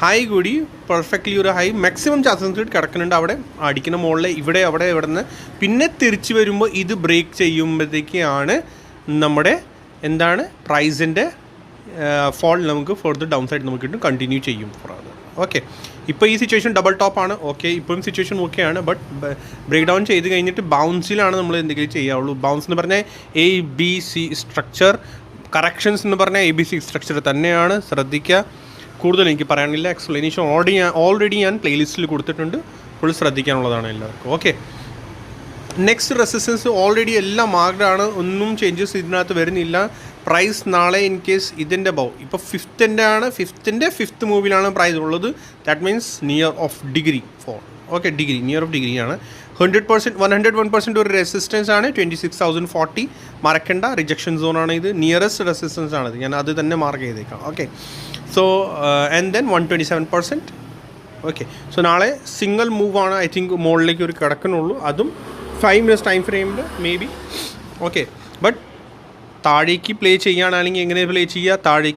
High കൂടി perfectly ഒരു high maximum chances കിടക്കുന്നുണ്ട് അവിടെ അടിക്കുന്ന മുകളിൽ ഇവിടെ നിന്ന് പിന്നെ തിരിച്ച് വരുമ്പോൾ ഇത് ബ്രേക്ക് ചെയ്യുമ്പോഴത്തേക്കാണ് നമ്മുടെ എന്താണ് പ്രൈസിൻ്റെ ഫോൾ നമുക്ക് ഫോർത്ത് ഡൗൺ സൈഡ് നമുക്ക് കണ്ടിന്യൂ ചെയ്യും ഓക്കെ. ഇപ്പോൾ ഈ സിറ്റുവേഷൻ ഡബിൾ ടോപ്പാണ്. ഓക്കെ, ഇപ്പോഴും സിറ്റുവേഷൻ ഓക്കെയാണ്. ബട്ട് ബ്രേക്ക് ഡൗൺ ചെയ്ത് കഴിഞ്ഞിട്ട് ബൗൺസിലാണ് നമ്മൾ എന്തെങ്കിലും ചെയ്യാവുള്ളൂ. ബൗൺസ് എന്ന് പറഞ്ഞാൽ ABC സ്ട്രക്ചർ, കറക്ഷൻസ് എന്ന് പറഞ്ഞാൽ ABC സ്ട്രക്ചർ തന്നെയാണ്. ശ്രദ്ധിക്കുക. കൂടുതൽ എനിക്ക് പറയാനില്ല. എക്സ്പ്ലനേഷൻ ഓൾറെഡി ഞാൻ പ്ലേലിസ്റ്റിൽ കൊടുത്തിട്ടുണ്ട്. ഫുൾ ശ്രദ്ധിക്കാനുള്ളതാണ് എല്ലാവർക്കും. ഓക്കെ, നെക്സ്റ്റ് റെസിസ്റ്റൻസ് ഓൾറെഡി എല്ലാം മാർക്ക്ഡ് ആണ്. ഒന്നും ചേഞ്ചസ് ഇതിനകത്ത് വരുന്നില്ല. പ്രൈസ് നാളെ ഇൻ കേസ് ഇതിൻ്റെ ഇപ്പോൾ ഫിഫ്ത്തിൻ്റെ ഫിഫ്ത്ത് മൂവിലാണ് പ്രൈസ് ഉള്ളത്. That means near of degree four. Okay, near of ഡിഗ്രിയാണ്. 101% ഒരു റെസിസ്റ്റൻസ് ആണ് 26,040. മറക്കണ്ട, റിജക്ഷൻ സോണാണ് ഇത്. നിയറസ്റ്റ് റെസിസ്റ്റൻസ് ആണിത്. ഞാൻ അത് തന്നെ മാർക്ക് ചെയ്തേക്കാം. Okay, so and then 127%. Okay, so നാളെ സിംഗിൾ മൂവാണ് ഐ തിങ്ക് മുകളിലേക്ക് ഒരു കിടക്കുന്നുള്ളൂ. അതും 5 minutes ടൈം ഫ്രെയിമിൽ മേ ബി. ഓക്കെ, ബട്ട് താഴേക്ക് പ്ലേ ചെയ്യുകയാണെങ്കിൽ എങ്ങനെ പ്ലേ ചെയ്യുക? താഴേക്ക്